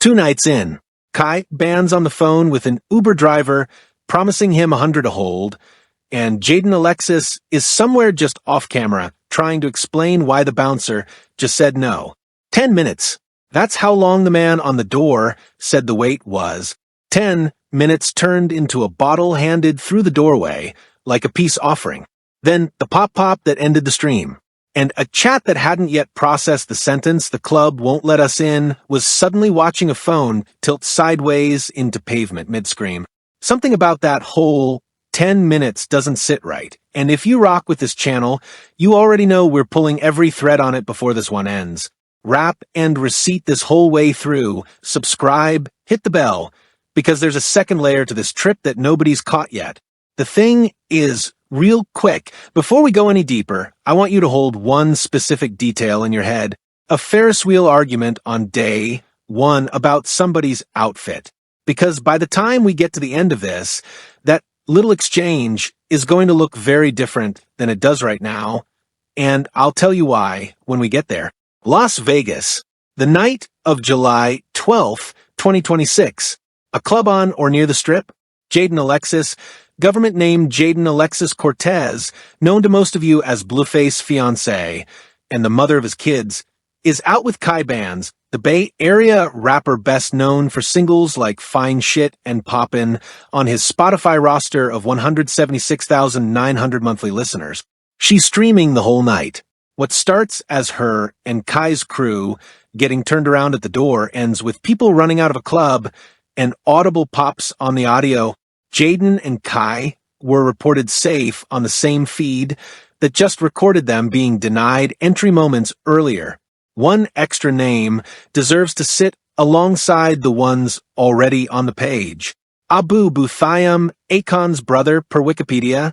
2 nights in, Kai Bandz on the phone with an Uber driver promising him 100 to hold, and Jaidyn Alexis is somewhere just off camera trying to explain why the bouncer just said no. 10 minutes. That's how long the man on the door said the wait was. 10 minutes turned into a bottle handed through the doorway, like a peace offering. Then the pop-pop that ended the stream. And a chat that hadn't yet processed the sentence "the club won't let us in" was suddenly watching a phone tilt sideways into pavement mid-scream. Something about that whole 10 minutes doesn't sit right. And if you rock with this channel, you already know we're pulling every thread on it before this one ends. Wrap and receipt this whole way through, subscribe, hit the bell, because there's a second layer to this trip that nobody's caught yet. The thing is, real quick, before we go any deeper, I want you to hold one specific detail in your head. A Ferris wheel argument on day 1 about somebody's outfit. Because by the time we get to the end of this, that little exchange is going to look very different than it does right now, and I'll tell you why when we get there. Las Vegas, the night of July 12th, 2026. A club on or near the Strip? Jaidyn Alexis, government name Jaidyn Alexis Cortes, known to most of you as Blueface fiancé and the mother of his kids, is out with Kai Bandz, the Bay Area rapper best known for singles like Fine Shit and Poppin', on his Spotify roster of 176,900 monthly listeners. She's streaming the whole night. What starts as her and Kai's crew getting turned around at the door ends with people running out of a club and audible pops on the audio. Jaidyn and Kai were reported safe on the same feed that just recorded them being denied entry moments earlier. One extra name deserves to sit alongside the ones already on the page. Abu Buthayam, Akon's brother per Wikipedia,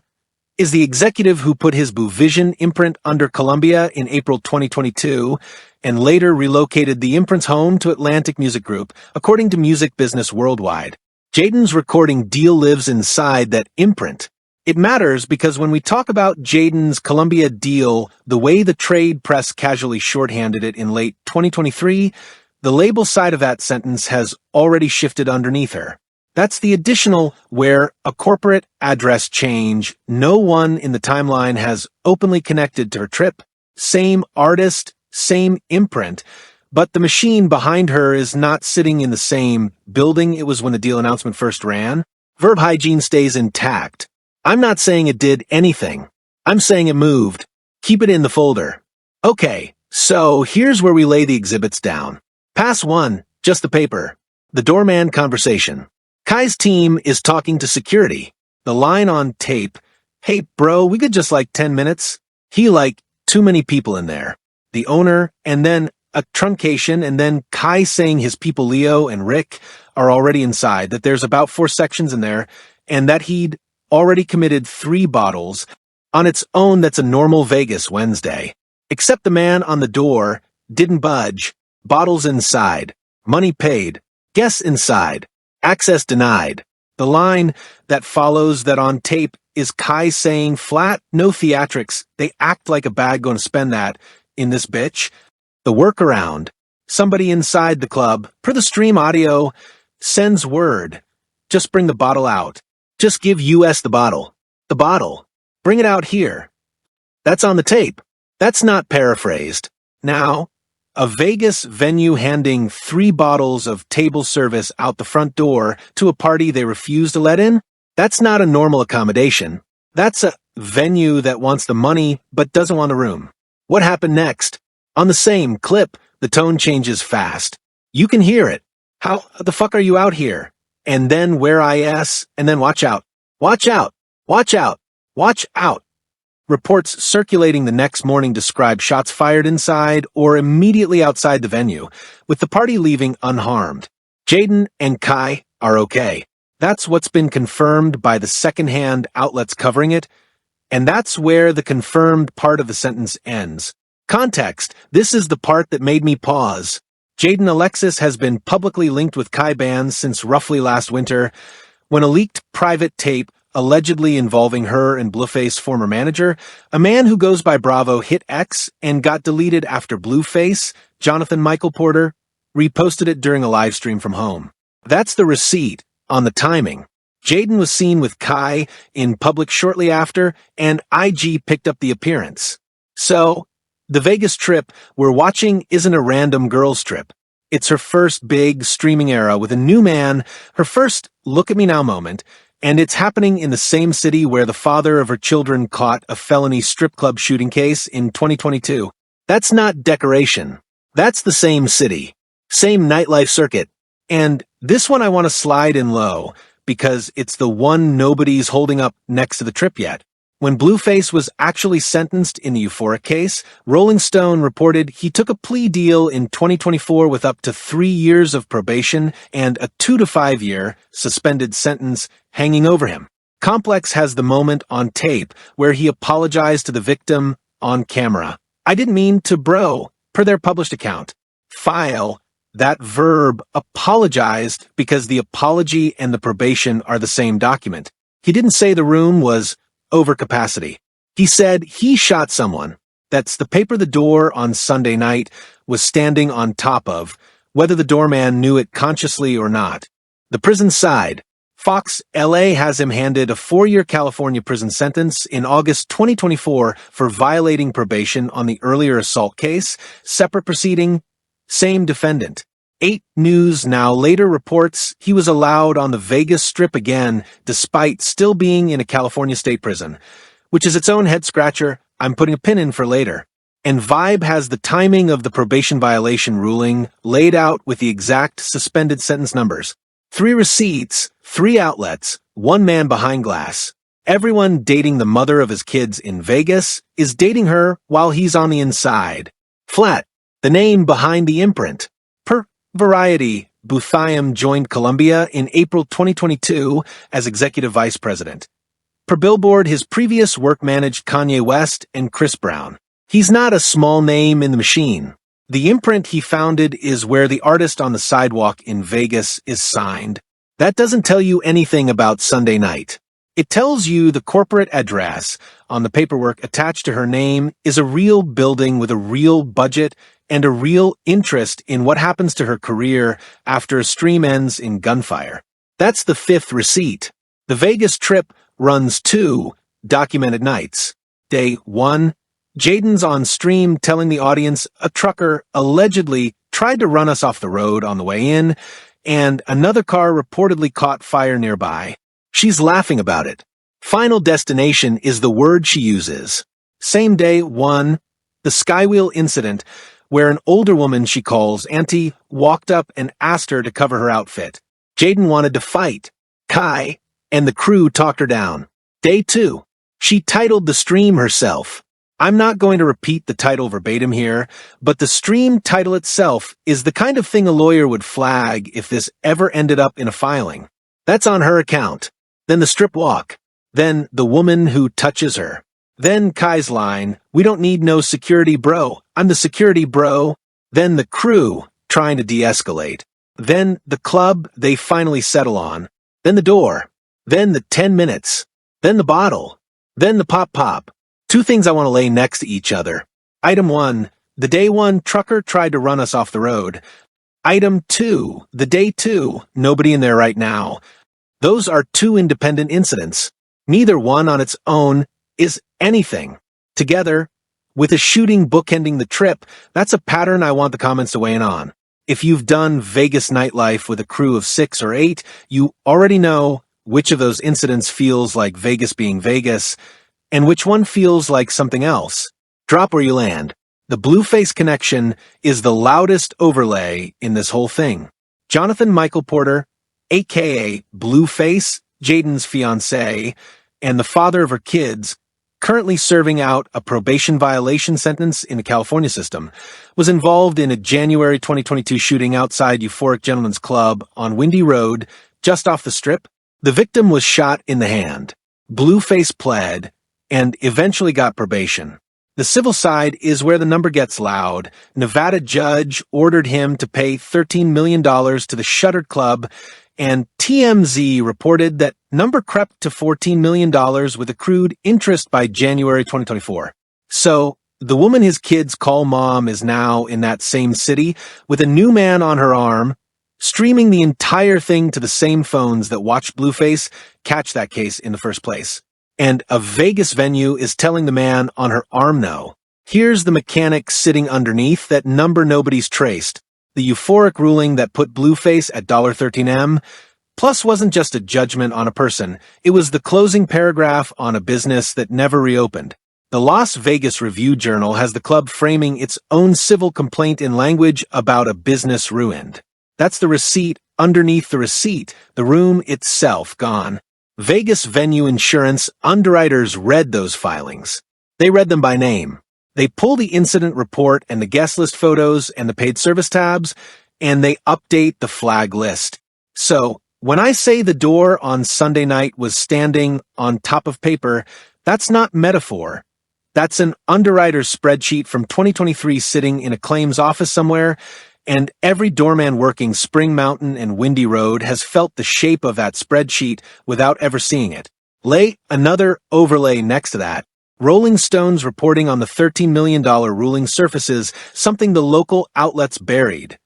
is the executive who put his Buvision imprint under Columbia in April 2022 and later relocated the imprint's home to Atlantic Music Group, according to Music Business Worldwide. Jaidyn's recording deal lives inside that imprint. It matters because when we talk about Jaidyn's Columbia deal, the way the trade press casually shorthanded it in late 2023, the label side of that sentence has already shifted underneath her. That's the additional where a corporate address change no one in the timeline has openly connected to her trip. Same artist, same imprint, but the machine behind her is not sitting in the same building it was when the deal announcement first ran. Verb hygiene stays intact. I'm not saying it did anything. I'm saying it moved. Keep it in the folder. Okay, so here's where we lay the exhibits down. Pass 1, just the paper. The doorman conversation. Kai's team is talking to security. The line on tape, "Hey bro, we could just 10 minutes. He too many people in there." The owner, and then a truncation, and then Kai saying his people Leo and Rick are already inside, that there's about 4 sections in there, and that he'd already committed 3 bottles. On its own, that's a normal Vegas Wednesday. Except the man on the door didn't budge. Bottles inside. Money paid. Guests inside. Access denied. The line that follows that on tape is Kai saying flat, no theatrics. They act like a bag going to spend that in this bitch. The workaround. Somebody inside the club, per the stream audio, sends word. Just bring the bottle out. Just give US the bottle. The bottle. Bring it out here. That's on the tape. That's not paraphrased. Now, a Vegas venue handing 3 bottles of table service out the front door to a party they refuse to let in? That's not a normal accommodation. That's a venue that wants the money but doesn't want the room. What happened next? On the same clip, the tone changes fast. You can hear it. How the fuck are you out here? And then where IS, and then watch out. Watch out. Watch out. Watch out. Reports circulating the next morning describe shots fired inside or immediately outside the venue, with the party leaving unharmed. Jaidyn and Kai are okay. That's what's been confirmed by the second-hand outlets covering it, and that's where the confirmed part of the sentence ends. Context: this is the part that made me pause. Jaidyn Alexis has been publicly linked with Kai Bandz since roughly last winter, when a leaked private tape allegedly involving her and Blueface former manager, a man who goes by Bravo, hit X and got deleted after Blueface, Johnathan Michael Porter, reposted it during a live stream from home. That's the receipt on the timing. Jaidyn was seen with Kai in public shortly after, and IG picked up the appearance. So, the Vegas trip we're watching isn't a random girls trip. It's her first big streaming era with a new man, her first look at me now moment, and it's happening in the same city where the father of her children caught a felony strip club shooting case in 2022. That's not decoration. That's the same city, same nightlife circuit. And this one I want to slide in low, because it's the one nobody's holding up next to the trip yet. When Blueface was actually sentenced in the Euphoric case, Rolling Stone reported he took a plea deal in 2024 with up to 3 years of probation and a 2 to 5 year suspended sentence hanging over him. Complex has the moment on tape where he apologized to the victim on camera. "I didn't mean to bro," per their published account. File, that verb apologized because the apology and the probation are the same document. He didn't say the room was over capacity. He said he shot someone. That's the paper the door on Sunday night was standing on top of, whether the doorman knew it consciously or not. The prison side. Fox LA has him handed a 4-year California prison sentence in August 2024 for violating probation on the earlier assault case, separate proceeding, same defendant. 8 News now later reports he was allowed on the Vegas Strip again despite still being in a California state prison, which is its own head-scratcher I'm putting a pin in for later. And Vibe has the timing of the probation violation ruling laid out with the exact suspended sentence numbers. 3 receipts, 3 outlets, 1 man behind glass. Everyone dating the mother of his kids in Vegas is dating her while he's on the inside. Flat, the name behind the imprint. Per Variety, Buthiam joined Columbia in April 2022 as executive vice president. Per Billboard, his previous work managed Kanye West and Chris Brown. He's not a small name in the machine. The imprint he founded is where the artist on the sidewalk in Vegas is signed. That doesn't tell you anything about Sunday night. It tells you the corporate address on the paperwork attached to her name is a real building with a real budget and a real interest in what happens to her career after a stream ends in gunfire. That's the 5th receipt. The Vegas trip runs 2 documented nights. Day 1, Jaidyn's on stream telling the audience a trucker allegedly tried to run us off the road on the way in, and another car reportedly caught fire nearby. She's laughing about it. Final destination is the word she uses. Same day 1, the Skywheel incident, where an older woman she calls Auntie walked up and asked her to cover her outfit. Jaidyn wanted to fight. Kai and the crew talked her down. Day 2, she titled the stream herself. I'm not going to repeat the title verbatim here, but the stream title itself is the kind of thing a lawyer would flag if this ever ended up in a filing. That's on her account. Then the strip walk. Then the woman who touches her. Then Kai's line, "We don't need no security, bro. I'm the security, bro." Then the crew, trying to de-escalate. Then the club they finally settle on. Then the door. Then the 10 minutes. Then the bottle. Then the pop-pop. 2 things I want to lay next to each other. Item 1, the day 1 trucker tried to run us off the road. Item 2, the day 2, nobody in there right now. Those are 2 independent incidents. Neither one on its own is anything. Together, with a shooting bookending the trip, that's a pattern I want the comments to weigh in on. If you've done Vegas nightlife with a crew of 6 or 8, you already know which of those incidents feels like Vegas being Vegas, and which one feels like something else. Drop where you land. The Blueface connection is the loudest overlay in this whole thing. Johnathan Michael Porter, aka Blueface, Jaidyn's fiancé, and the father of her kids, currently serving out a probation violation sentence in the California system, was involved in a January 2022 shooting outside Euphoric Gentlemen's Club on Windy Road, just off the Strip. The victim was shot in the hand. Blueface pled, and eventually got probation. The civil side is where the number gets loud. Nevada judge ordered him to pay $13 million to the shuttered club, and TMZ reported that number crept to $14 million with accrued interest by January 2024. So, The woman his kids call mom is now in that same city with a new man on her arm, streaming the entire thing to the same phones that watched Blueface catch that case in the first place. And a Vegas venue is telling the man on her arm no. Here's the mechanic sitting underneath that number nobody's traced. The Euphoric ruling that put Blueface at $13M, plus wasn't just a judgment on a person, it was the closing paragraph on a business that never reopened. The Las Vegas Review-Journal has the club framing its own civil complaint in language about a business ruined. That's the receipt underneath the receipt, the room itself gone. Vegas Venue Insurance underwriters read those filings. They read them by name. They pull the incident report and the guest list photos and the paid service tabs, and they update the flag list. So, when I say the door on Sunday night was standing on top of paper, that's not metaphor. That's an underwriter's spreadsheet from 2023 sitting in a claims office somewhere, and every doorman working Spring Mountain and Windy Road has felt the shape of that spreadsheet without ever seeing it. Lay another overlay next to that. Rolling Stone's reporting on the $13 million ruling surfaces something the local outlets buried.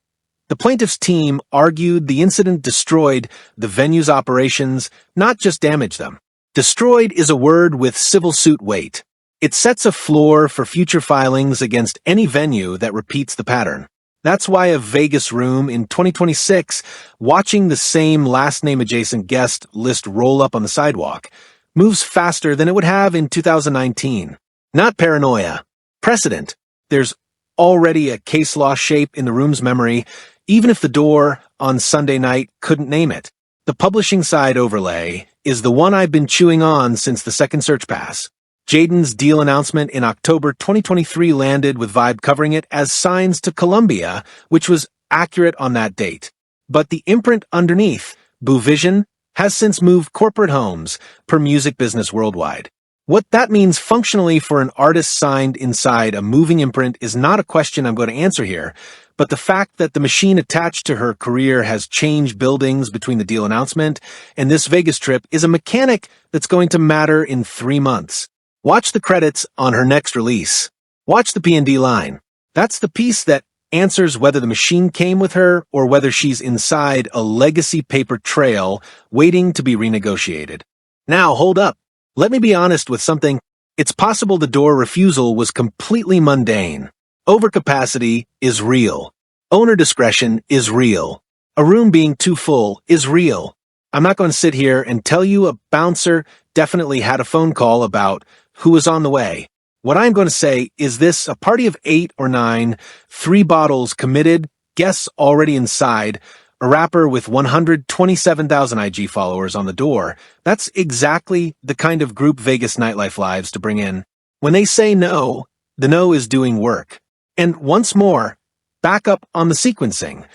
The plaintiff's team argued the incident destroyed the venue's operations, not just damaged them. Destroyed is a word with civil suit weight. It sets a floor for future filings against any venue that repeats the pattern. That's why a Vegas room in 2026, watching the same last-name adjacent guest list roll up on the sidewalk, moves faster than it would have in 2019. Not paranoia. Precedent. There's already a case law shape in the room's memory, even if the door on Sunday night couldn't name it. The publishing side overlay is the one I've been chewing on since the second search pass. Jaidyn's deal announcement in October 2023 landed with Vibe covering it as signs to Columbia, which was accurate on that date. But the imprint underneath, Boo Vision, has since moved corporate homes per Music Business Worldwide. What that means functionally for an artist signed inside a moving imprint is not a question I'm going to answer here, but the fact that the machine attached to her career has changed buildings between the deal announcement and this Vegas trip is a mechanic that's going to matter in 3 months. Watch the credits on her next release. Watch the P&D line. That's the piece that answers whether the machine came with her or whether she's inside a legacy paper trail waiting to be renegotiated. Now, hold up. Let me be honest with something. It's possible the door refusal was completely mundane. Overcapacity is real. Owner discretion is real. A room being too full is real. I'm not going to sit here and tell you a bouncer definitely had a phone call about who was on the way. What I'm going to say is this: a party of 8 or 9, 3 bottles committed, guests already inside, a rapper with 127,000 IG followers on the door. That's exactly the kind of group Vegas nightlife lives to bring in. When they say no, the no is doing work. And once more, back up on the sequencing,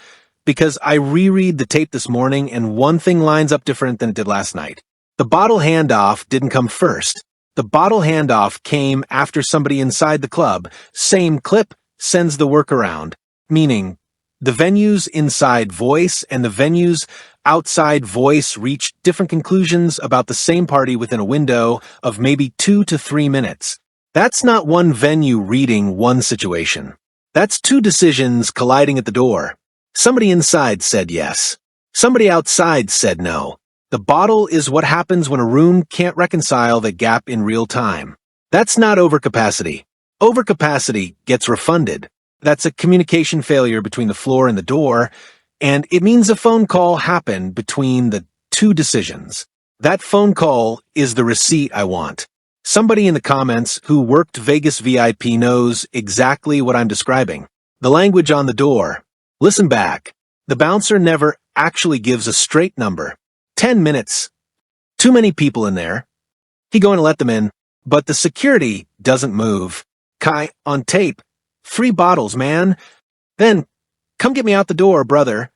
because I reread the tape this morning and one thing lines up different than it did last night. The bottle handoff didn't come first. The bottle handoff came after somebody inside the club, same clip, sends the workaround, meaning the venue's inside voice and the venue's outside voice reached different conclusions about the same party within a window of maybe 2 to 3 minutes. That's not one venue reading one situation. That's 2 decisions colliding at the door. Somebody inside said yes. Somebody outside said no. The bottle is what happens when a room can't reconcile the gap in real time. That's not overcapacity. Overcapacity gets refunded. That's a communication failure between the floor and the door, and it means a phone call happened between the 2 decisions. That phone call is the receipt I want. Somebody in the comments who worked Vegas VIP knows exactly what I'm describing. The language on the door. Listen back. The bouncer never actually gives a straight number. 10 minutes. Too many people in there. He going to let them in, but the security doesn't move. Kai, on tape. 3 bottles, man. Then, come get me out the door, brother.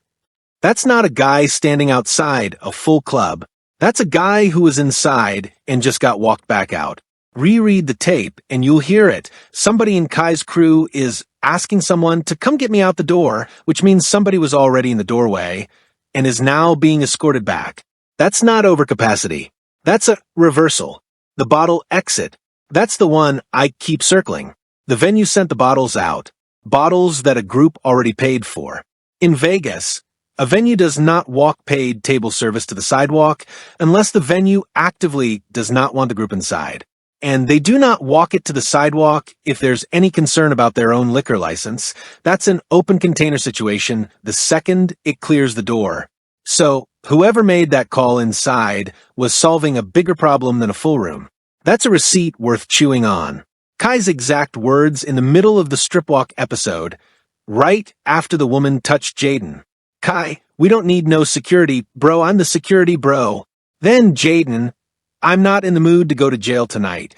That's not a guy standing outside a full club. That's a guy who was inside and just got walked back out. Reread the tape and you'll hear it. Somebody in Kai's crew is asking someone to come get me out the door, which means somebody was already in the doorway and is now being escorted back. That's not overcapacity. That's a reversal. The bottle exit. That's the one I keep circling. The venue sent the bottles out, bottles that a group already paid for. In Vegas, a venue does not walk paid table service to the sidewalk unless the venue actively does not want the group inside. And they do not walk it to the sidewalk if there's any concern about their own liquor license. That's an open container situation the second it clears the door. So, whoever made that call inside was solving a bigger problem than a full room. That's a receipt worth chewing on. Kai's exact words in the middle of the strip walk episode, right after the woman touched Jaidyn. Kai, we don't need no security, bro, I'm the security bro. Then Jaidyn, I'm not in the mood to go to jail tonight.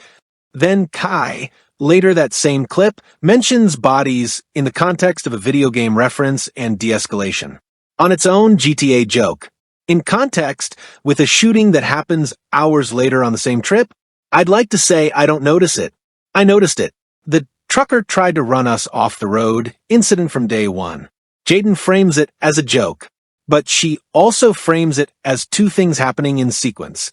Then Kai, later that same clip, mentions bodies in the context of a video game reference and de-escalation. On its own, GTA joke. In context, with a shooting that happens hours later on the same trip, I'd like to say I don't notice it. I noticed it. The trucker tried to run us off the road, incident from day one. Jaidyn frames it as a joke, but she also frames it as two things happening in sequence.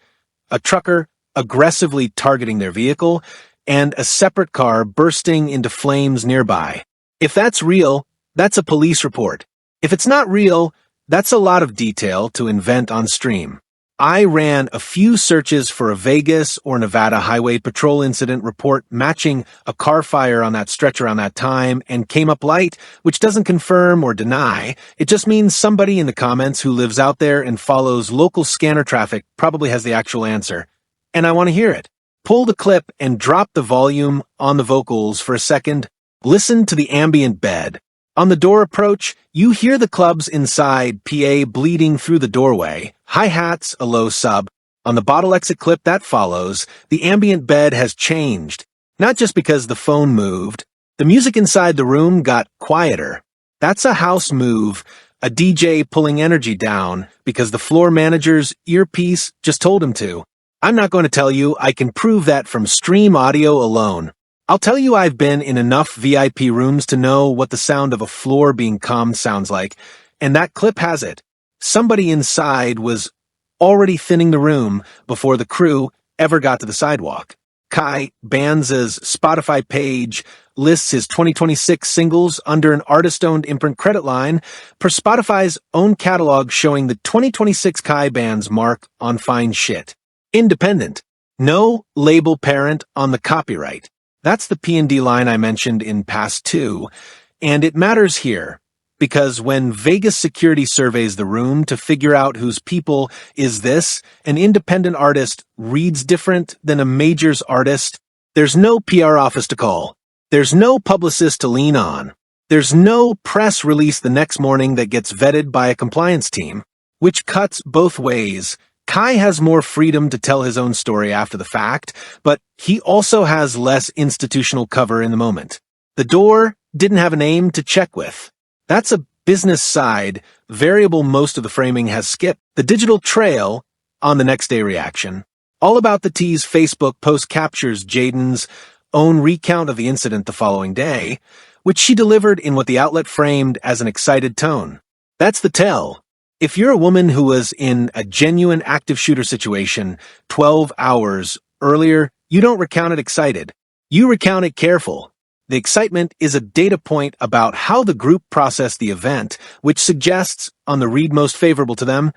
A trucker aggressively targeting their vehicle, and a separate car bursting into flames nearby. If that's real, that's a police report. If it's not real, that's a lot of detail to invent on stream. I ran a few searches for a Vegas or Nevada highway patrol incident report matching a car fire on that stretch around that time and came up light, which doesn't confirm or deny. It just means somebody in the comments who lives out there and follows local scanner traffic probably has the actual answer. And I want to hear it. Pull the clip and drop the volume on the vocals for a second. Listen to the ambient bed. On the door approach, you hear the clubs inside, PA bleeding through the doorway, hi-hats, a low sub. On the bottle exit clip that follows, the ambient bed has changed. Not just because the phone moved. The music inside the room got quieter. That's a house move, a DJ pulling energy down because the floor manager's earpiece just told him to. I'm not going to tell you, I can prove that from stream audio alone. I'll tell you I've been in enough VIP rooms to know what the sound of a floor being calmed sounds like, and that clip has it. Somebody inside was already thinning the room before the crew ever got to the sidewalk. Kai Bandz's Spotify page lists his 2026 singles under an artist-owned imprint credit line per Spotify's own catalog showing the 2026 Kai Bandz mark on fine shit. Independent. No label parent on the copyright. That's the P&D line I mentioned in past two, and it matters here, because when Vegas security surveys the room to figure out whose people is this, an independent artist reads different than a majors artist. There's no PR office to call. There's no publicist to lean on. There's no press release the next morning that gets vetted by a compliance team, which cuts both ways. Kai has more freedom to tell his own story after the fact, but he also has less institutional cover in the moment. The door didn't have a name to check with. That's a business side variable most of the framing has skipped. The digital trail on the next day reaction. All About the T's Facebook post captures Jaidyn's own recount of the incident the following day, which she delivered in what the outlet framed as an excited tone. That's the tell. If you're a woman who was in a genuine active shooter situation 12 hours earlier, you don't recount it excited. You recount it careful. The excitement is a data point about how the group processed the event, which suggests, on the read most favorable to them,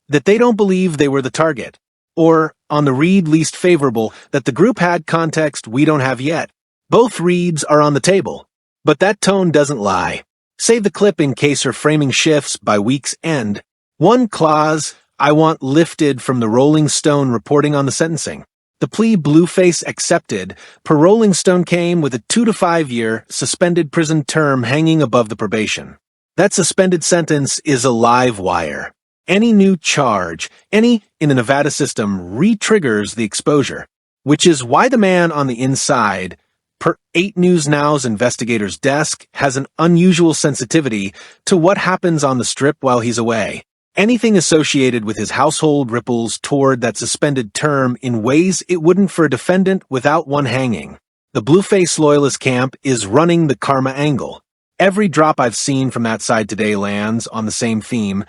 that they don't believe they were the target. Or, on the read least favorable, that the group had context we don't have yet. Both reads are on the table. But that tone doesn't lie. Save the clip in case her framing shifts by week's end. One clause I want lifted from the Rolling Stone reporting on the sentencing. The plea Blueface accepted per Rolling Stone came with a 2 to 5 year suspended prison term hanging above the probation. That suspended sentence is a live wire. Any new charge, any in the Nevada system, re-triggers the exposure, which is why the man on the inside, per 8 News Now's investigator's desk, has an unusual sensitivity to what happens on the strip while he's away. Anything associated with his household ripples toward that suspended term in ways it wouldn't for a defendant without one hanging. The Blueface loyalist camp is running the karma angle. Every drop I've seen from that side today lands on the same theme.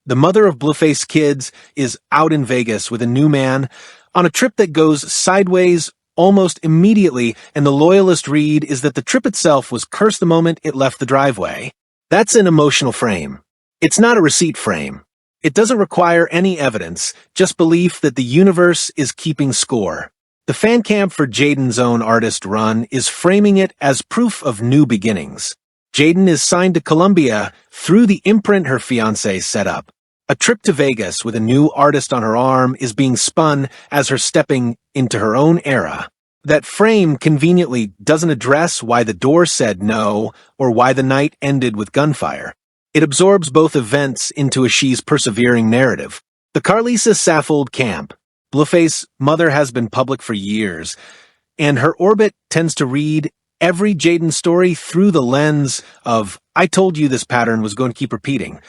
The mother of Blueface kids is out in Vegas with a new man on a trip that goes sideways almost immediately, and the loyalist read is that the trip itself was cursed the moment it left the driveway. That's an emotional frame. It's not a receipt frame. It doesn't require any evidence, just belief that the universe is keeping score. The fan camp for Jaidyn's own artist run is framing it as proof of new beginnings. Jaidyn is signed to Columbia through the imprint her fiancé set up. A trip to Vegas with a new artist on her arm is being spun as her stepping into her own era. That frame conveniently doesn't address why the door said no or why the night ended with gunfire. It absorbs both events into a she's persevering narrative. The Carlisa Saffold camp. Blueface mother has been public for years, and her orbit tends to read every Jaidyn story through the lens of, I told you this pattern was going to keep repeating.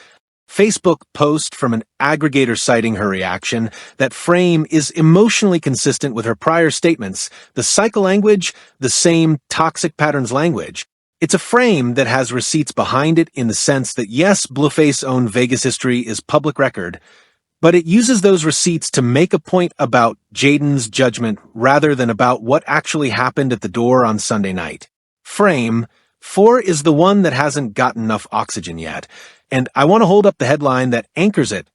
Facebook post from an aggregator citing her reaction, that frame is emotionally consistent with her prior statements, the cycle language, the same toxic patterns language. It's a frame that has receipts behind it in the sense that yes, Blueface's own Vegas history is public record, but it uses those receipts to make a point about Jaidyn's judgment rather than about what actually happened at the door on Sunday night. Frame 4 is the one that hasn't gotten enough oxygen yet, and I want to hold up the headline that anchors it.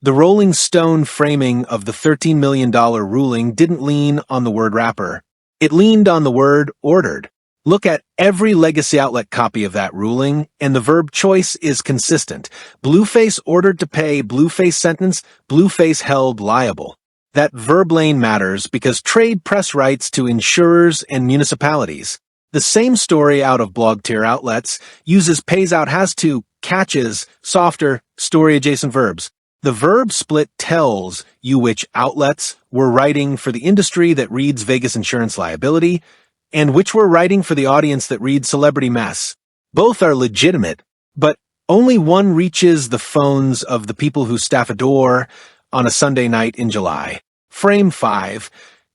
The Rolling Stone framing of the $13 million ruling didn't lean on the word rapper. It leaned on the word ordered. Look at every legacy outlet copy of that ruling, and the verb choice is consistent. Blueface ordered to pay, Blueface sentence, Blueface held liable. That verb lane matters because trade press rights to insurers and municipalities. The same story out of blog tier outlets uses pays out has to, catches, softer, story-adjacent verbs. The verb split tells you which outlets were writing for the industry that reads Vegas insurance liability, and which were writing for the audience that reads celebrity mess. Both are legitimate, but only one reaches the phones of the people who staff a door on a Sunday night in July. Frame 5,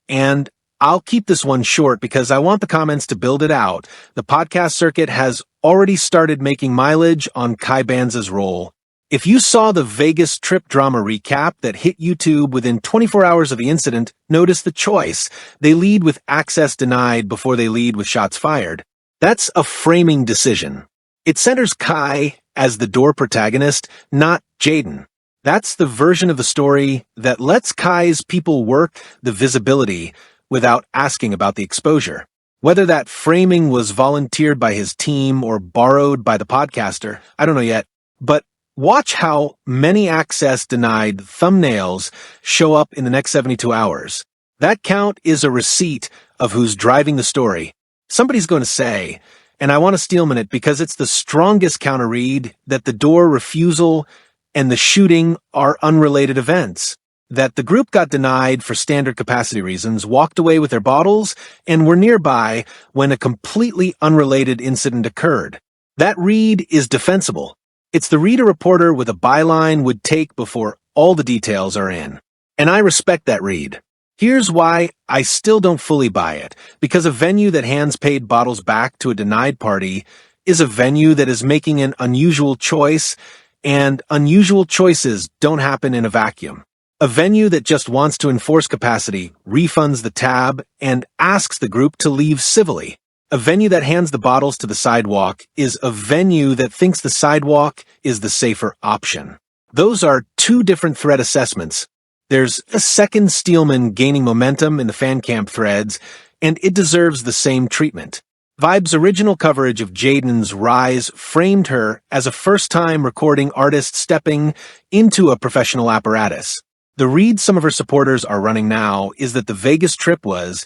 and I'll keep this one short because I want the comments to build it out. The podcast circuit has already started making mileage on Kai Bandz's role. If you saw the Vegas trip drama recap that hit YouTube within 24 hours of the incident, notice the choice. They lead with access denied before they lead with shots fired. That's a framing decision. It centers Kai as the door protagonist, not Jaidyn. That's the version of the story that lets Kai's people work the visibility without asking about the exposure. Whether that framing was volunteered by his team or borrowed by the podcaster, I don't know yet, but watch how many access-denied thumbnails show up in the next 72 hours. That count is a receipt of who's driving the story. Somebody's going to say, and I want to steelman it because it's the strongest counter-read, that the door refusal and the shooting are unrelated events. That the group got denied for standard capacity reasons, walked away with their bottles, and were nearby when a completely unrelated incident occurred. That read is defensible. It's the read a reporter with a byline would take before all the details are in. And I respect that read. Here's why I still don't fully buy it. Because a venue that hands paid bottles back to a denied party is a venue that is making an unusual choice, and unusual choices don't happen in a vacuum. A venue that just wants to enforce capacity, refunds the tab, and asks the group to leave civilly. A venue that hands the bottles to the sidewalk is a venue that thinks the sidewalk is the safer option. Those are two different threat assessments. There's a second Steelman gaining momentum in the fan camp threads, and it deserves the same treatment. Vibe's original coverage of Jaidyn's rise framed her as a first-time recording artist stepping into a professional apparatus. The read some of her supporters are running now is that the Vegas trip was,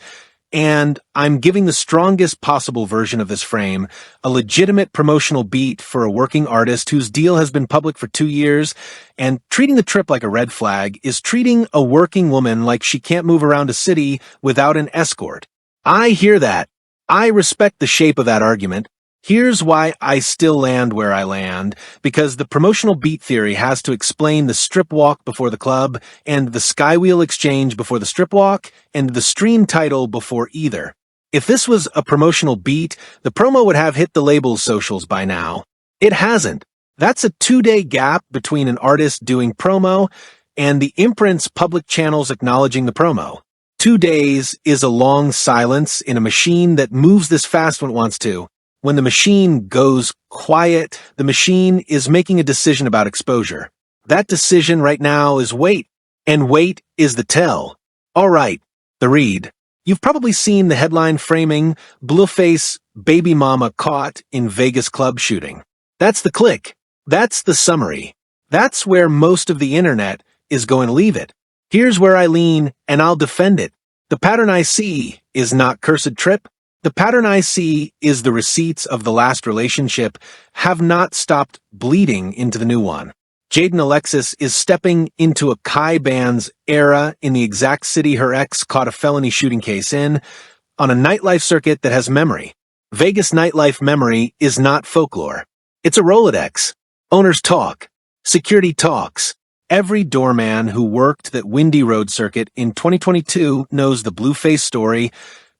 and I'm giving the strongest possible version of this frame, a legitimate promotional beat for a working artist whose deal has been public for 2 years, and treating the trip like a red flag is treating a working woman like she can't move around a city without an escort. I hear that. I respect the shape of that argument. Here's why I still land where I land, because the promotional beat theory has to explain the strip walk before the club, and the skywheel exchange before the strip walk, and the stream title before either. If this was a promotional beat, the promo would have hit the label's socials by now. It hasn't. That's a 2-day gap between an artist doing promo and the imprint's public channels acknowledging the promo. 2 days is a long silence in a machine that moves this fast when it wants to. When the machine goes quiet, the machine is making a decision about exposure. That decision right now is wait, and wait is the tell. All right, the read. You've probably seen the headline framing, Blueface baby mama caught in Vegas club shooting. That's the click. That's the summary. That's where most of the internet is going to leave it. Here's where I lean, and I'll defend it. The pattern I see is not cursed trip. The pattern I see is the receipts of the last relationship have not stopped bleeding into the new one. Jaidyn Alexis is stepping into a Kai Bandz era in the exact city her ex caught a felony shooting case in, on a nightlife circuit that has memory. Vegas nightlife memory is not folklore. It's a Rolodex. Owners talk. Security talks. Every doorman who worked that windy road circuit in 2022 knows the Blueface story,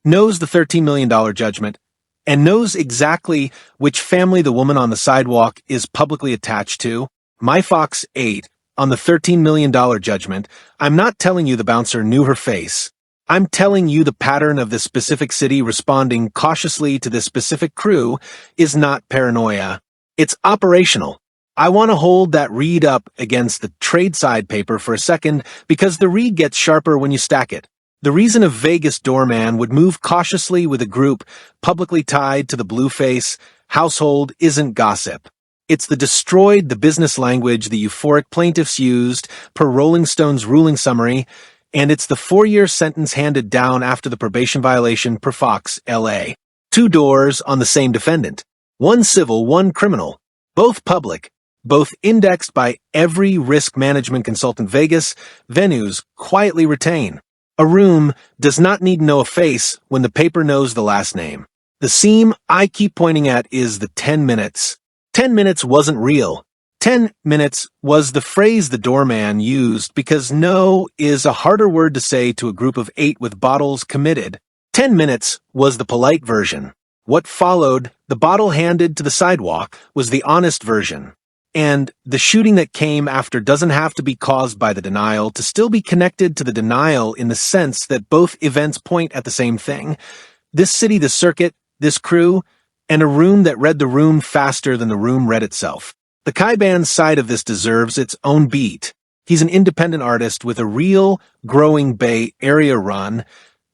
knows the $13 million judgment, and knows exactly which family the woman on the sidewalk is publicly attached to. My Fox 8, on the $13 million judgment, I'm not telling you the bouncer knew her face. I'm telling you the pattern of this specific city responding cautiously to this specific crew is not paranoia. It's operational. I want to hold that read up against the trade side paper for a second because the read gets sharper when you stack it. The reason a Vegas doorman would move cautiously with a group publicly tied to the Blueface household isn't gossip. It's the business language the Euphoric plaintiffs used per Rolling Stone's ruling summary, and it's the 4-year sentence handed down after the probation violation per Fox, LA. 2 doors on the same defendant. 1 civil, 1 criminal. Both public. Both indexed by every risk management consultant Vegas venues quietly retain. A room does not need to know a face when the paper knows the last name. The seam I keep pointing at is the 10 minutes. 10 minutes wasn't real. 10 minutes was the phrase the doorman used because no is a harder word to say to a group of 8 with bottles committed. 10 minutes was the polite version. What followed, the bottle handed to the sidewalk, was the honest version. And the shooting that came after doesn't have to be caused by the denial to still be connected to the denial in the sense that both events point at the same thing. This city, the circuit, this crew, and a room that read the room faster than the room read itself. The Kai Bandz side of this deserves its own beat. He's an independent artist with a real, growing Bay Area run.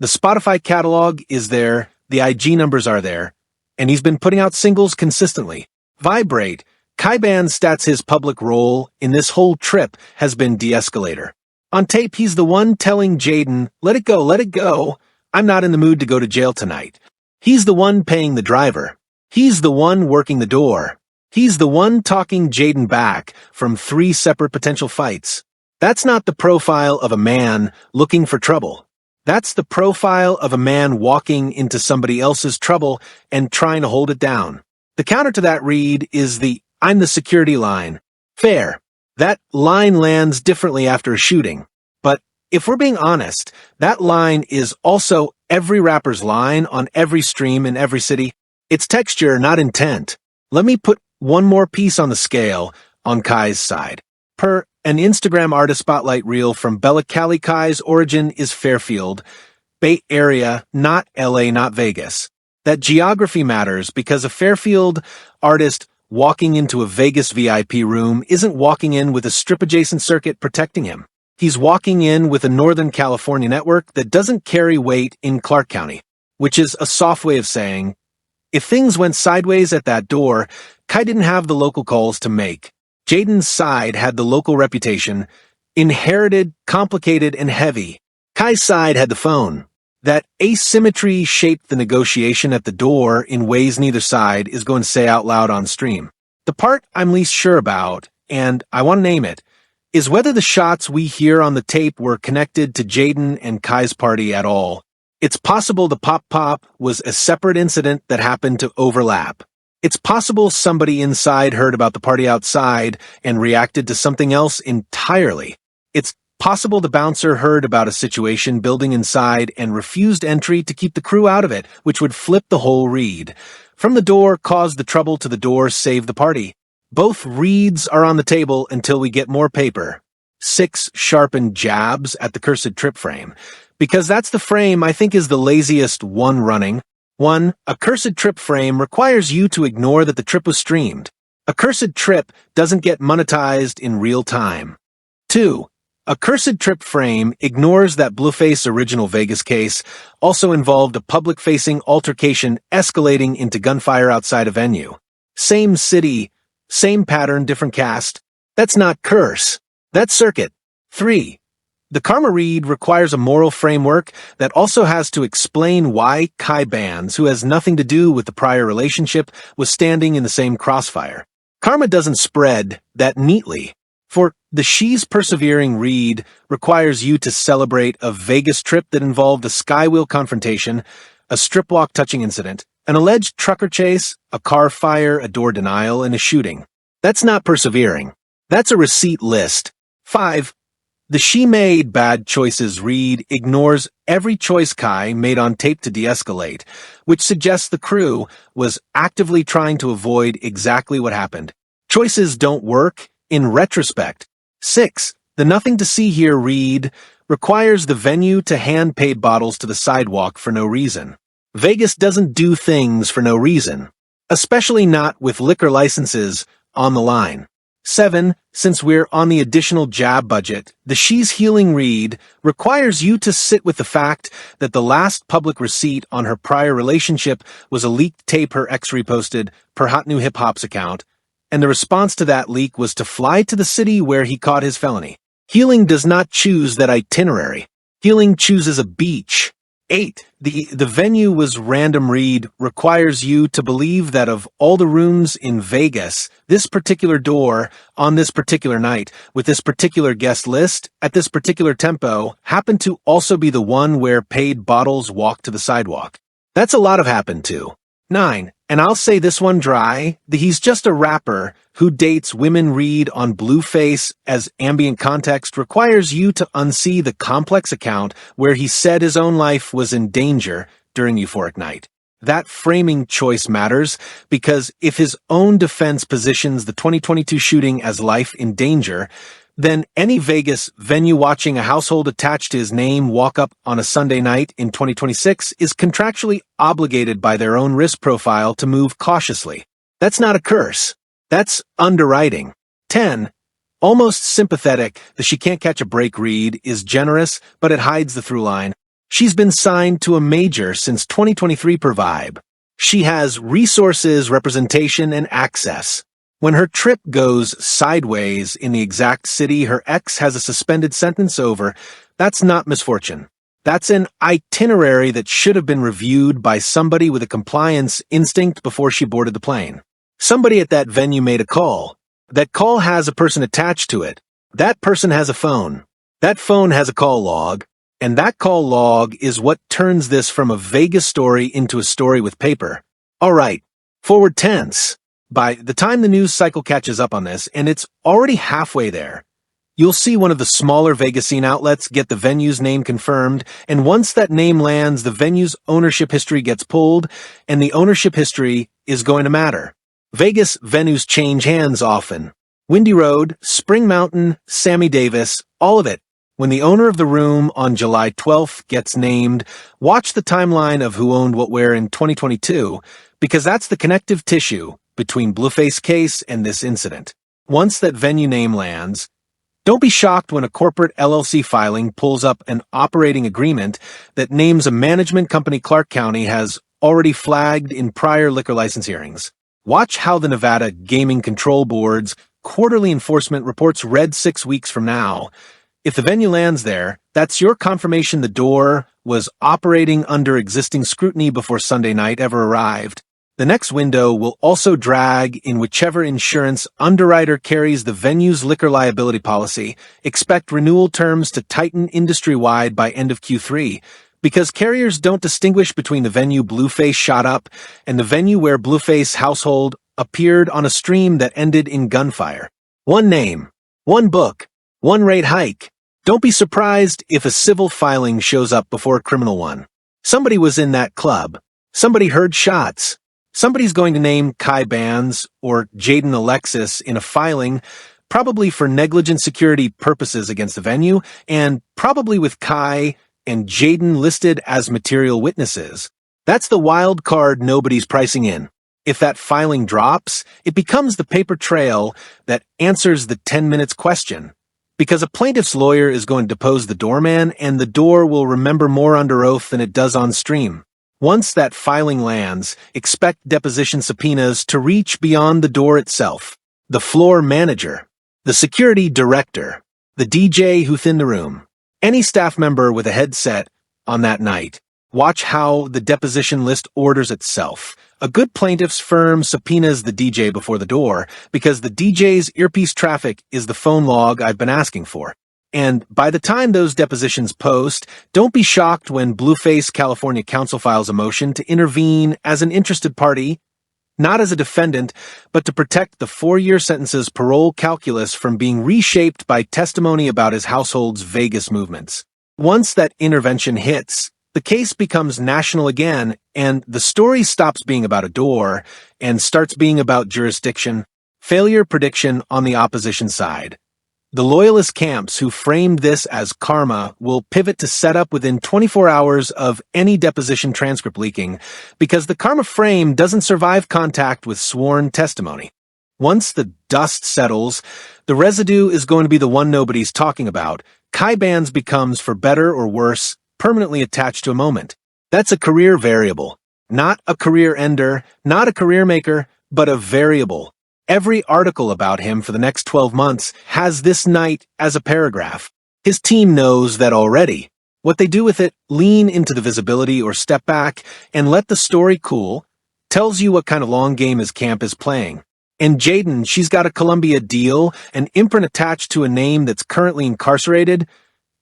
The Spotify catalog is there, the IG numbers are there, and he's been putting out singles consistently. Vibrate. Kai Bandz stats his public role in this whole trip has been de-escalator. On tape, he's the one telling Jaidyn, let it go, I'm not in the mood to go to jail tonight. He's the one paying the driver. He's the one working the door. He's the one talking Jaidyn back from 3 separate potential fights. That's not the profile of a man looking for trouble. That's the profile of a man walking into somebody else's trouble and trying to hold it down. The counter to that read is the I'm the security line. Fair. That line lands differently after a shooting. But if we're being honest, that line is also every rapper's line on every stream in every city. It's texture, not intent. Let me put one more piece on the scale on Kai's side. Per an Instagram artist spotlight reel from Bella Cali, Kai's origin is Fairfield, Bay Area, not LA, not Vegas. That geography matters because a Fairfield artist walking into a Vegas VIP room isn't walking in with a strip-adjacent circuit protecting him. He's walking in with a Northern California network that doesn't carry weight in Clark County, which is a soft way of saying, if things went sideways at that door, Kai didn't have the local calls to make. Jaidyn's side had the local reputation, inherited, complicated, and heavy. Kai's side had the phone. That asymmetry shaped the negotiation at the door in ways neither side is going to say out loud on stream. The part I'm least sure about, and I want to name it, is whether the shots we hear on the tape were connected to Jaidyn and Kai's party at all. It's possible the pop was a separate incident that happened to overlap. It's possible somebody inside heard about the party outside and reacted to something else entirely. It's possible the bouncer heard about a situation building inside and refused entry to keep the crew out of it, which would flip the whole read. From the door, cause the trouble to the door, save the party. Both reads are on the table until we get more paper. 6 sharpened jabs at the cursed trip frame. because that's the frame I think is the laziest one running. 1. A cursed trip frame requires you to ignore that the trip was streamed. A cursed trip doesn't get monetized in real time. 2. A cursed trip frame ignores that Blueface original Vegas case also involved a public-facing altercation escalating into gunfire outside a venue. Same city, same pattern, different cast. That's not curse. That's circuit. 3. The karma read requires a moral framework that also has to explain why Kai Bandz, who has nothing to do with the prior relationship, was standing in the same crossfire. Karma doesn't spread that neatly. For the she's persevering read requires you to celebrate a Vegas trip that involved a skywheel confrontation, a strip walk touching incident, an alleged trucker chase, a car fire, a door denial, and a shooting. That's not persevering. That's a receipt list. 5. The she made bad choices read ignores every choice Kai made on tape to de-escalate, which suggests the crew was actively trying to avoid exactly what happened. Choices don't work in retrospect. 6. The nothing to see here read requires the venue to hand paid bottles to the sidewalk for no reason. Vegas doesn't do things for no reason, especially not with liquor licenses on the line. 7. Since we're on the additional jab budget, the she's healing read requires you to sit with the fact that the last public receipt on her prior relationship was a leaked tape her ex reposted per Hot New Hip Hop's account, and the response to that leak was to fly to the city where he caught his felony. Healing does not choose that itinerary. Healing chooses a beach. 8. The venue was random read requires you to believe that of all the rooms in Vegas, this particular door, on this particular night, with this particular guest list, at this particular tempo, happened to also be the one where paid bottles walked to the sidewalk. That's a lot of happened to. 9. And I'll say this one dry, he's just a rapper who dates women read on Blueface as ambient context requires you to unsee the complex account where he said his own life was in danger during Euphoric night. That framing choice matters because if his own defense positions the 2022 shooting as life in danger, then any Vegas venue watching a household attached to his name walk up on a Sunday night in 2026 is contractually obligated by their own risk profile to move cautiously. That's not a curse. That's underwriting. 10. Almost sympathetic, the she can't catch a break read is generous, but it hides the through line. She's been signed to a major since 2023 per Vibe. She has resources, representation, and access. When her trip goes sideways in the exact city her ex has a suspended sentence over, that's not misfortune. That's an itinerary that should have been reviewed by somebody with a compliance instinct before she boarded the plane. Somebody at that venue made a call. That call has a person attached to it. That person has a phone. That phone has a call log. And that call log is what turns this from a Vegas story into a story with paper. All right, forward tense. By the time the news cycle catches up on this, and it's already halfway there, you'll see one of the smaller Vegas scene outlets get the venue's name confirmed, and once that name lands, the venue's ownership history gets pulled, and the ownership history is going to matter. Vegas venues change hands often. Windy Road, Spring Mountain, Sammy Davis, all of it. When the owner of the room on July 12th gets named, watch the timeline of who owned what where in 2022, because that's the connective tissue between Blueface case and this incident. Once that venue name lands, don't be shocked when a corporate LLC filing pulls up an operating agreement that names a management company Clark County has already flagged in prior liquor license hearings. Watch how the Nevada Gaming Control Board's quarterly enforcement reports read 6 weeks from now. If the venue lands there, that's your confirmation the door was operating under existing scrutiny before Sunday night ever arrived. The next window will also drag in whichever insurance underwriter carries the venue's liquor liability policy. Expect renewal terms to tighten industry-wide by end of Q3, because carriers don't distinguish between the venue Blueface shot up and the venue where Blueface household appeared on a stream that ended in gunfire. One name, one book, one rate hike. Don't be surprised if a civil filing shows up before a criminal one. Somebody was in that club. Somebody heard shots. Somebody's going to name Kai Bandz or Jaidyn Alexis in a filing, probably for negligent security purposes against the venue, and probably with Kai and Jaidyn listed as material witnesses. That's the wild card nobody's pricing in. If that filing drops, it becomes the paper trail that answers the 10 minutes question. Because a plaintiff's lawyer is going to depose the doorman, and the door will remember more under oath than it does on stream. Once that filing lands, expect deposition subpoenas to reach beyond the door itself. The floor manager, the security director, the DJ who thinned the room, any staff member with a headset on that night. Watch how the deposition list orders itself. A good plaintiff's firm subpoenas the DJ before the door because the DJ's earpiece traffic is the phone log I've been asking for. And by the time those depositions post, don't be shocked when Blueface California Counsel files a motion to intervene as an interested party, not as a defendant, but to protect the 4-year sentence's parole calculus from being reshaped by testimony about his household's Vegas movements. Once that intervention hits, the case becomes national again, and the story stops being about a door and starts being about jurisdiction. Failure prediction on the opposition side. The loyalist camps who framed this as karma will pivot to set up within 24 hours of any deposition transcript leaking because the karma frame doesn't survive contact with sworn testimony. Once the dust settles, the residue is going to be the one nobody's talking about. Kai Bandz becomes, for better or worse, permanently attached to a moment. That's a career variable. Not a career ender, not a career maker, but a variable. Every article about him for the next 12 months has this night as a paragraph. His team knows that already. What they do with it, lean into the visibility or step back and let the story cool, tells you what kind of long game his camp is playing. And Jaidyn, she's got a Columbia deal, an imprint attached to a name that's currently incarcerated,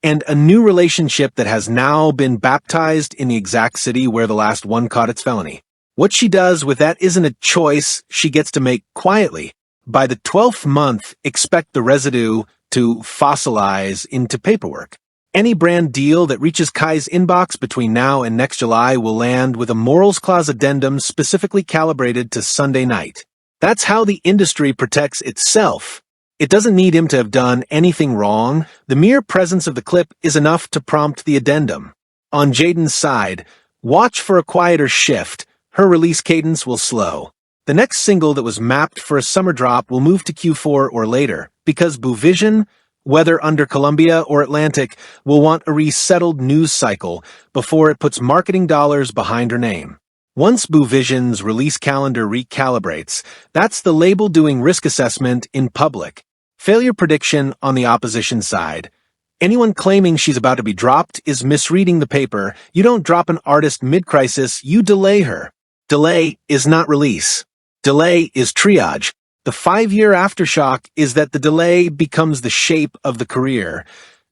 and a new relationship that has now been baptized in the exact city where the last one caught its felony. What she does with that isn't a choice she gets to make quietly. By the 12th month, expect the residue to fossilize into paperwork. Any brand deal that reaches Kai's inbox between now and next July will land with a morals clause addendum specifically calibrated to Sunday night. That's how the industry protects itself. It doesn't need him to have done anything wrong. The mere presence of the clip is enough to prompt the addendum. On Jaidyn's side, watch for a quieter shift. Her release cadence will slow. The next single that was mapped for a summer drop will move to Q4 or later, because Bluevision, whether under Columbia or Atlantic, will want a resettled news cycle before it puts marketing dollars behind her name. Once Bluevision's release calendar recalibrates, that's the label doing risk assessment in public. Failure prediction on the opposition side. Anyone claiming she's about to be dropped is misreading the paper. You don't drop an artist mid-crisis, you delay her. Delay is not release. Delay is triage. The 5-year aftershock is that the delay becomes the shape of the career.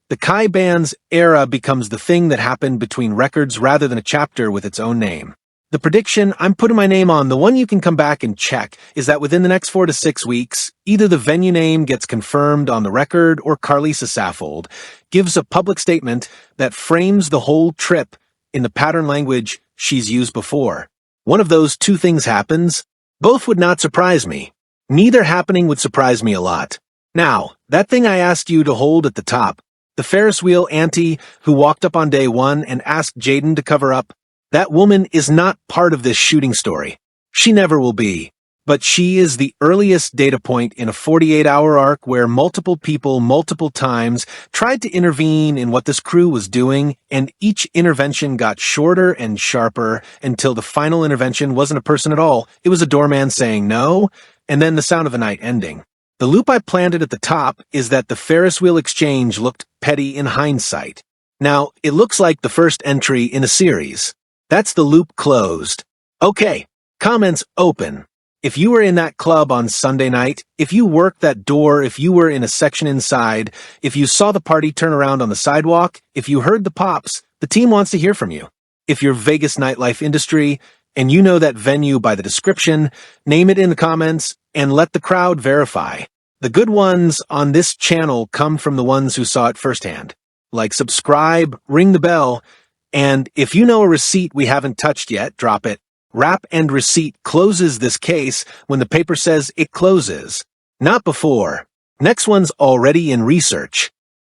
The Kai Bandz era becomes the thing that happened between records rather than a chapter with its own name. The prediction I'm putting my name on, the one you can come back and check, is that within the next 4 to 6 weeks, either the venue name gets confirmed on the record or Carlisa Saffold gives a public statement that frames the whole trip in the pattern language she's used before. One of those two things happens. Both would not surprise me. Neither happening would surprise me a lot. Now, that thing I asked you to hold at the top, the Ferris wheel auntie who walked up on day 1 and asked Jaidyn to cover up, that woman is not part of this shooting story. She never will be. But she is the earliest data point in a 48-hour arc where multiple people multiple times tried to intervene in what this crew was doing, and each intervention got shorter and sharper until the final intervention wasn't a person at all. It was a doorman saying no, and then the sound of the night ending. The loop I planted at the top is that the Ferris wheel exchange looked petty in hindsight. Now, it looks like the first entry in a series. That's the loop closed. Okay, comments open. If you were in that club on Sunday night, if you worked that door, if you were in a section inside, if you saw the party turn around on the sidewalk, if you heard the pops, the team wants to hear from you. If you're Vegas nightlife industry, and you know that venue by the description, name it in the comments, and let the crowd verify. The good ones on this channel come from the ones who saw it firsthand. Like, subscribe, ring the bell, and if you know a receipt we haven't touched yet, drop it. Wrap and receipt closes this case when the paper says it closes. Not before. Next one's already in research.